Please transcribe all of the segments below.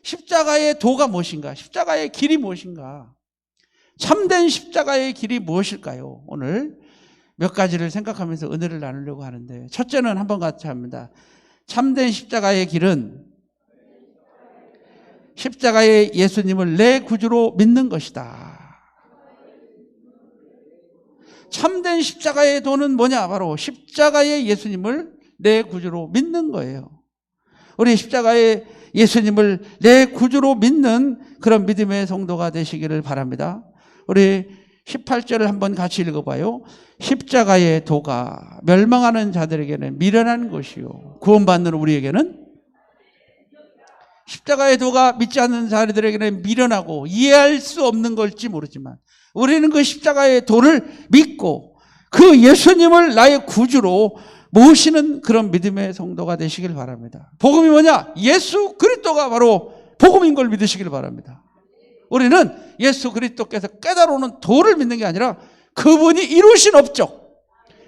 십자가의 도가 무엇인가? 십자가의 길이 무엇인가? 참된 십자가의 길이 무엇일까요? 오늘 몇 가지를 생각하면서 은혜를 나누려고 하는데, 첫째는 한번 같이 합니다. 참된 십자가의 길은 십자가의 예수님을 내 구주로 믿는 것이다. 참된 십자가의 도는 뭐냐? 바로 십자가의 예수님을 내 구주로 믿는 거예요. 우리 십자가의 예수님을 내 구주로 믿는 그런 믿음의 성도가 되시기를 바랍니다. 우리 18절을 한번 같이 읽어봐요. 십자가의 도가 멸망하는 자들에게는 미련한 것이요, 구원받는 우리에게는, 십자가의 도가 믿지 않는 자들에게는 미련하고 이해할 수 없는 걸지 모르지만, 우리는 그 십자가의 도를 믿고 그 예수님을 나의 구주로 모시는 그런 믿음의 성도가 되시길 바랍니다. 복음이 뭐냐? 예수 그리스도가 바로 복음인 걸 믿으시길 바랍니다. 우리는 예수 그리스도께서 깨달아오는 도를 믿는 게 아니라 그분이 이루신 업적,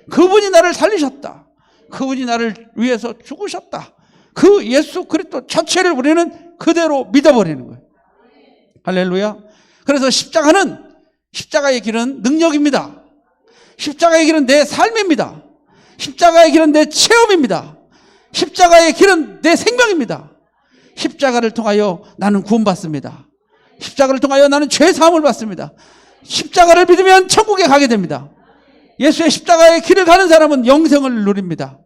그분이 나를 살리셨다, 그분이 나를 위해서 죽으셨다, 그 예수 그리스도 자체를 우리는 그대로 믿어버리는 거예요. 할렐루야. 그래서 십자가의 길은 능력입니다. 십자가의 길은 내 삶입니다. 십자가의 길은 내 체험입니다. 십자가의 길은 내 생명입니다. 십자가를 통하여 나는 구원받습니다. 십자가를 통하여 나는 죄사함을 받습니다. 십자가를 믿으면 천국에 가게 됩니다. 예수의 십자가의 길을 가는 사람은 영생을 누립니다.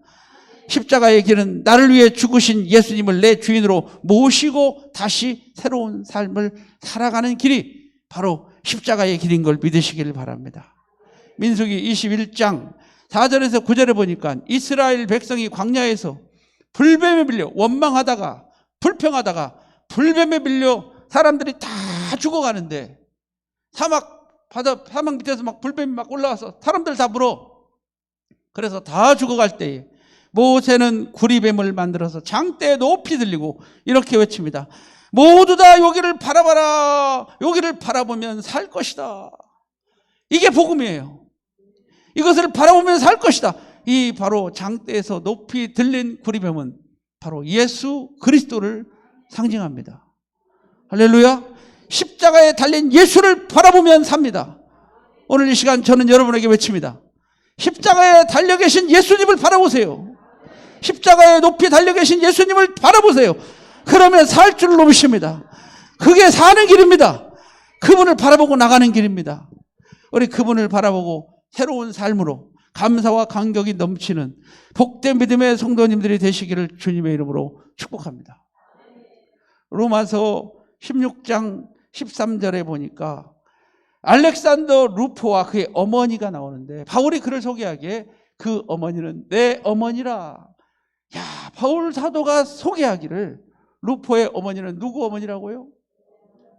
십자가의 길은 나를 위해 죽으신 예수님을 내 주인으로 모시고 다시 새로운 삶을 살아가는 길이 바로 십자가의 길인 걸 믿으시길 바랍니다. 민수기 21장 4절에서 9절에 보니까 이스라엘 백성이 광야에서 불뱀에 밀려 원망하다가 불평하다가 불뱀에 밀려 사람들이 다 죽어가는데, 사막 밑에서 막 불뱀이 막 올라와서 사람들 다 물어. 그래서 다 죽어갈 때에 모세는 구리뱀을 만들어서 장대에 높이 들리고 이렇게 외칩니다. 모두 다 여기를 바라봐라. 여기를 바라보면 살 것이다. 이게 복음이에요. 이것을 바라보면 살 것이다. 이 바로 장대에서 높이 들린 구리뱀은 바로 예수 그리스도를 상징합니다. 할렐루야. 십자가에 달린 예수를 바라보면 삽니다. 오늘 이 시간 저는 여러분에게 외칩니다. 십자가에 달려 계신 예수님을 바라보세요. 십자가에 높이 달려 계신 예수님을 바라보세요. 그러면 살 줄을 믿습니다. 그게 사는 길입니다. 그분을 바라보고 나가는 길입니다. 우리 그분을 바라보고 새로운 삶으로 감사와 감격이 넘치는 복된 믿음의 성도님들이 되시기를 주님의 이름으로 축복합니다. 로마서 16장 13절에 보니까 알렉산더 루포와 그의 어머니가 나오는데, 바울이 그를 소개하기에 그 어머니는 내 어머니라. 야, 바울 사도가 소개하기를 루포의 어머니는 누구 어머니라고요?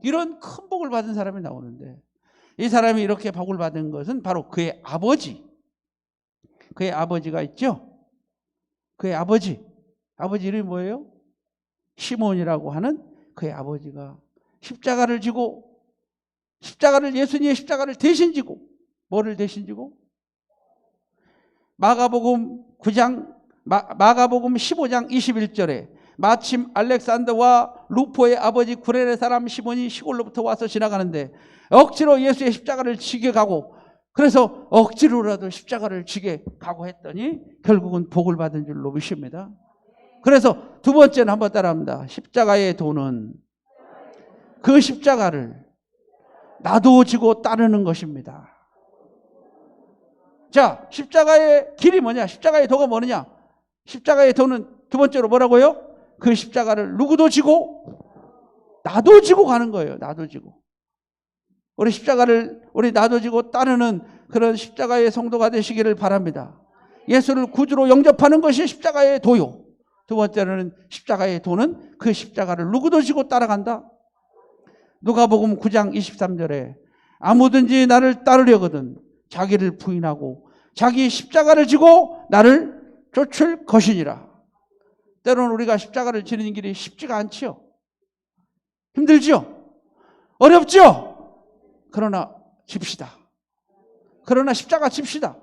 이런 큰 복을 받은 사람이 나오는데, 이 사람이 이렇게 복을 받은 것은 바로 그의 아버지가 있죠. 그의 아버지 이름이 뭐예요? 시몬이라고 하는 그의 아버지가 십자가를 지고, 예수님의 십자가를 대신 지고, 뭐를 대신 지고? 마가복음 15장 21절에 마침 알렉산더와 루포의 아버지 구레네 사람 시몬이 시골로부터 와서 지나가는데 억지로 예수의 십자가를 지게 가고, 그래서 억지로라도 십자가를 지게 가고 했더니 결국은 복을 받은 줄로 믿습니다. 그래서 두 번째는 한번 따라합니다. 십자가의 도는 그 십자가를 나도 지고 따르는 것입니다. 자, 십자가의 길이 뭐냐? 십자가의 도가 뭐냐? 십자가의 도는 두 번째로 뭐라고요? 그 십자가를 누구도 지고 나도 지고 가는 거예요. 나도 지고. 우리 십자가를 나도 지고 따르는 그런 십자가의 성도가 되시기를 바랍니다. 예수를 구주로 영접하는 것이 십자가의 도요. 두 번째로는 십자가의 도는 그 십자가를 누구도 지고 따라간다. 누가복음 9장 23절에 아무든지 나를 따르려거든 자기를 부인하고 자기 십자가를 지고 나를 쫓을 것이니라. 때로는 우리가 십자가를 지는 길이 쉽지가 않지요. 힘들지요. 어렵지요. 그러나 집시다. 그러나 십자가 집시다.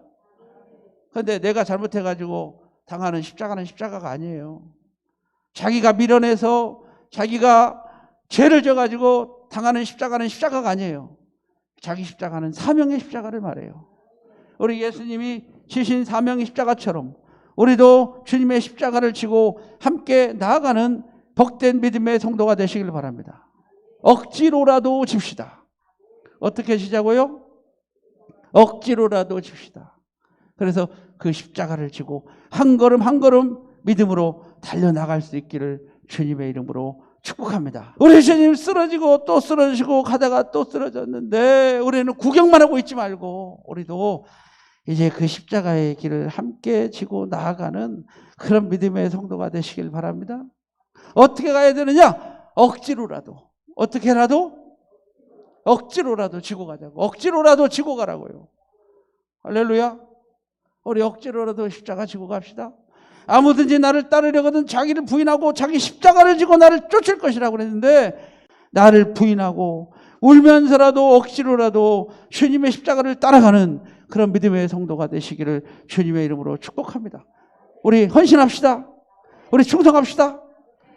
그런데 내가 잘못해가지고 당하는 십자가는 십자가가 아니에요. 자기가 밀어내서 자기가 죄를 져가지고 당하는 십자가는 십자가가 아니에요. 자기 십자가는 사명의 십자가를 말해요. 우리 예수님이 지신 사명의 십자가처럼 우리도 주님의 십자가를 지고 함께 나아가는 복된 믿음의 성도가 되시길 바랍니다. 억지로라도 집시다. 어떻게 지자고요? 억지로라도 집시다. 그래서 그 십자가를 지고 한 걸음 한 걸음 믿음으로 달려나갈 수 있기를 주님의 이름으로 축복합니다. 우리 주님 쓰러지고 또 쓰러지고 가다가 또 쓰러졌는데 우리는 구경만 하고 있지 말고 우리도 이제 그 십자가의 길을 함께 지고 나아가는 그런 믿음의 성도가 되시길 바랍니다. 어떻게 가야 되느냐? 억지로라도. 어떻게라도? 억지로라도 지고 가자고. 억지로라도 지고 가라고요. 할렐루야. 우리 억지로라도 십자가 지고 갑시다. 아무든지 나를 따르려거든 자기를 부인하고 자기 십자가를 지고 나를 쫓을 것이라고 그랬는데 나를 부인하고 울면서라도 억지로라도 주님의 십자가를 따라가는 그런 믿음의 성도가 되시기를 주님의 이름으로 축복합니다. 우리 헌신합시다. 우리 충성합시다.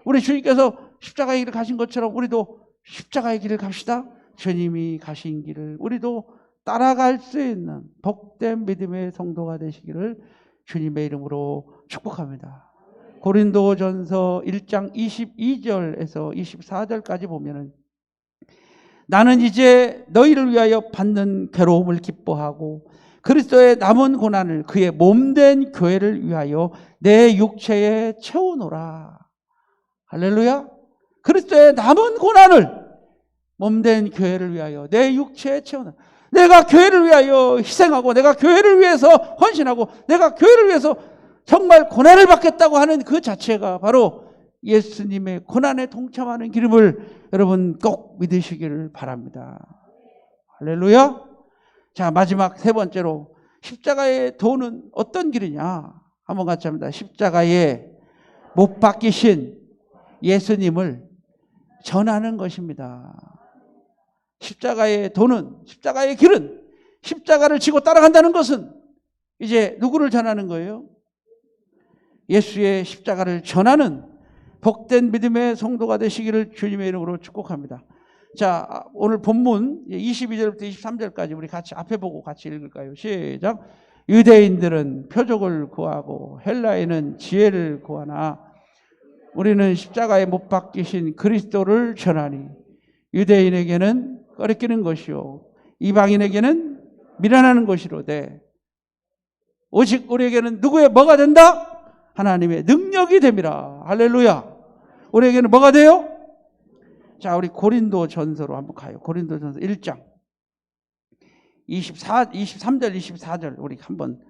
우리 주님께서 십자가의 길을 가신 것처럼 우리도 십자가의 길을 갑시다. 주님이 가신 길을 우리도 따라갈 수 있는 복된 믿음의 성도가 되시기를 주님의 이름으로 축복합니다. 고린도전서 1장 22절에서 24절까지 보면은 나는 이제 너희를 위하여 받는 괴로움을 기뻐하고 그리스도의 남은 고난을 그의 몸된 교회를 위하여 내 육체에 채우노라. 할렐루야. 그리스도의 남은 고난을 몸된 교회를 위하여 내 육체에 채우노라. 내가 교회를 위하여 희생하고 내가 교회를 위해서 헌신하고 내가 교회를 위해서 정말 고난을 받겠다고 하는 그 자체가 바로 예수님의 고난에 동참하는 길임을 여러분 꼭 믿으시기를 바랍니다. 할렐루야. 자, 마지막 세 번째로 십자가의 도는 어떤 길이냐? 한번 같이 합니다. 십자가에 못 박히신 예수님을 전하는 것입니다. 십자가의 도는, 십자가의 길은, 십자가를 지고 따라간다는 것은 이제 누구를 전하는 거예요? 예수의 십자가를 전하는 복된 믿음의 성도가 되시기를 주님의 이름으로 축복합니다. 자, 오늘 본문 22절부터 23절까지 우리 같이 앞에 보고 같이 읽을까요? 시작. 유대인들은 표적을 구하고 헬라인은 지혜를 구하나 우리는 십자가에 못 박히신 그리스도를 전하니 유대인에게는 꺼리끼는 것이요 이방인에게는 미련하는 것이로되 오직 우리에게는 누구의 뭐가 된다? 하나님의 능력이 됨이라. 할렐루야. 우리에게는 뭐가 돼요? 자, 우리 고린도전서로 한번 가요. 고린도전서 1장 23절 24절 우리 한번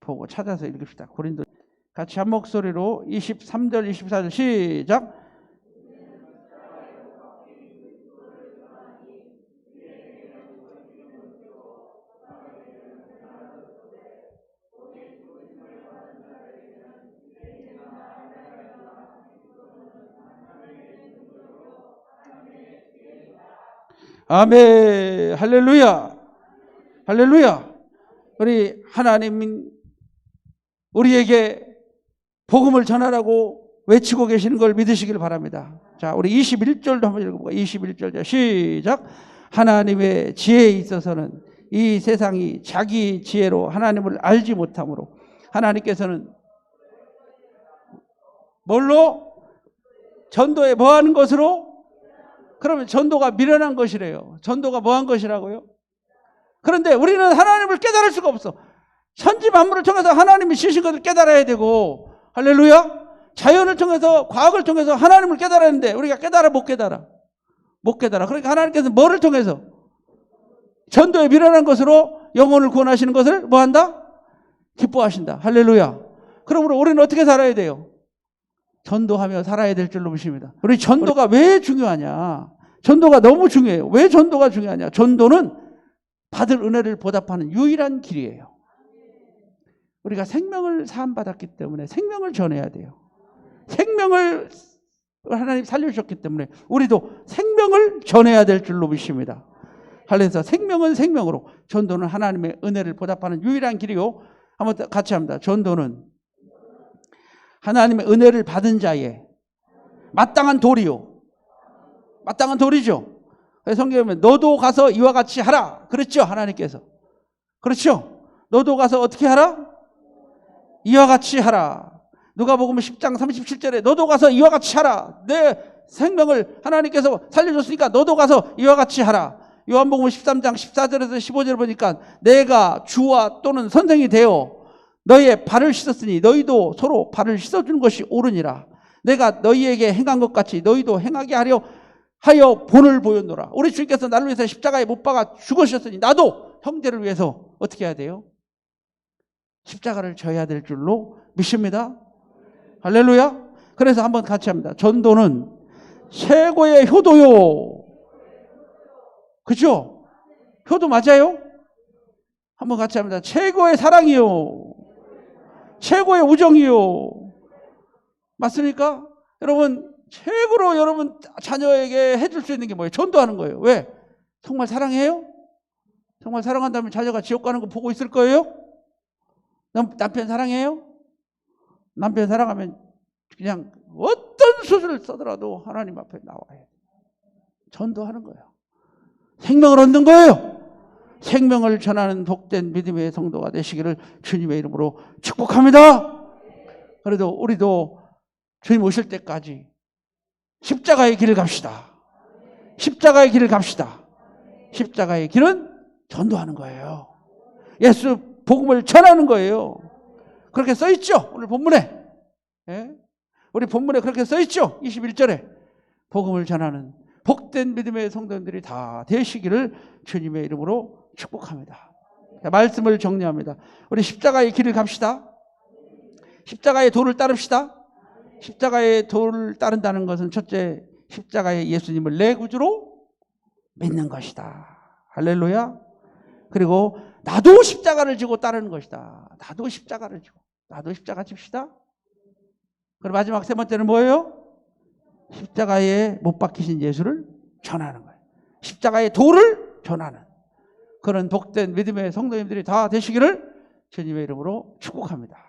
보고 찾아서 읽읍시다. 고린도 같이 한 목소리로 23절 24절 시작. 아멘. 할렐루야. 할렐루야. 우리 하나님 우리에게 복음을 전하라고 외치고 계시는 걸 믿으시길 바랍니다. 자, 우리 21절도 한번 읽어볼까요? 21절 시작. 하나님의 지혜에 있어서는 이 세상이 자기 지혜로 하나님을 알지 못하므로 하나님께서는 뭘로? 전도에 뭐하는 것으로? 그러면 전도가 미련한 것이래요. 전도가 뭐한 것이라고요? 그런데 우리는 하나님을 깨달을 수가 없어. 천지 만물을 통해서 하나님이 지으신 것을 깨달아야 되고, 할렐루야. 자연을 통해서 과학을 통해서 하나님을 깨달아야 하는데 우리가 깨달아 못 깨달아? 못 깨달아. 그러니까 하나님께서 뭐를 통해서? 전도에 미련한 것으로 영혼을 구원하시는 것을 뭐한다? 기뻐하신다. 할렐루야. 그러므로 우리는 어떻게 살아야 돼요? 전도하며 살아야 될 줄로 믿습니다. 우리 전도가 왜 중요하냐? 전도가 너무 중요해요. 왜 전도가 중요하냐? 전도는 받을 은혜를 보답하는 유일한 길이에요. 우리가 생명을 사함받았기 때문에 생명을 전해야 돼요. 생명을 하나님 살려주셨기 때문에 우리도 생명을 전해야 될 줄로 믿습니다. 그래서 생명은 생명으로, 전도는 하나님의 은혜를 보답하는 유일한 길이요. 한번 같이 합니다. 전도는 하나님의 은혜를 받은 자의 마땅한 도리요, 마땅한 도리죠. 그래서 성경에 보면 너도 가서 이와 같이 하라 그랬죠, 하나님께서. 그렇죠? 너도 가서 어떻게 하라? 이와 같이 하라. 누가복음 10장 37절에 너도 가서 이와 같이 하라. 내 생명을 하나님께서 살려줬으니까 너도 가서 이와 같이 하라. 요한복음 13장 14절에서 15절 보니까 내가 주와 또는 선생이 되어 너희의 발을 씻었으니 너희도 서로 발을 씻어주는 것이 옳으니라. 내가 너희에게 행한 것 같이 너희도 행하게 하여 본을 보였노라. 우리 주님께서 나를 위해서 십자가에 못 박아 죽으셨으니 나도 형제를 위해서 어떻게 해야 돼요? 십자가를 져야 될 줄로 믿습니다. 할렐루야. 그래서 한번 같이 합니다. 전도는 최고의 효도요. 그죠? 효도 맞아요? 한번 같이 합니다. 최고의 사랑이요. 최고의 우정이요. 맞습니까? 여러분, 최고로 여러분 자녀에게 해줄 수 있는 게 뭐예요? 전도하는 거예요. 왜? 정말 사랑해요? 정말 사랑한다면 자녀가 지옥 가는 거 보고 있을 거예요? 남편 사랑해요? 남편 사랑하면 그냥 어떤 수술을 써더라도 하나님 앞에 나와요. 전도하는 거예요. 생명을 얻는 거예요. 생명을 전하는 복된 믿음의 성도가 되시기를 주님의 이름으로 축복합니다. 그래도 우리도 주님 오실 때까지 십자가의 길을 갑시다. 십자가의 길을 갑시다. 십자가의 길은 전도하는 거예요. 예수 복음을 전하는 거예요. 그렇게 써있죠? 오늘 본문에. 예? 우리 본문에 그렇게 써있죠? 21절에 복음을 전하는 복된 믿음의 성도님들이 다 되시기를 주님의 이름으로 축복합니다. 말씀을 정리합니다. 우리 십자가의 길을 갑시다. 십자가의 도를 따릅시다. 십자가의 도를 따른다는 것은 첫째, 십자가의 예수님을 내 구주로 믿는 것이다. 할렐루야. 그리고 나도 십자가를 지고 따르는 것이다. 나도 십자가를 지고. 나도 십자가 집시다. 그리고 마지막 세 번째는 뭐예요? 십자가에 못 박히신 예수를 전하는 거예요. 십자가의 도를 전하는 그런 복된 믿음의 성도님들이 다 되시기를 주님의 이름으로 축복합니다.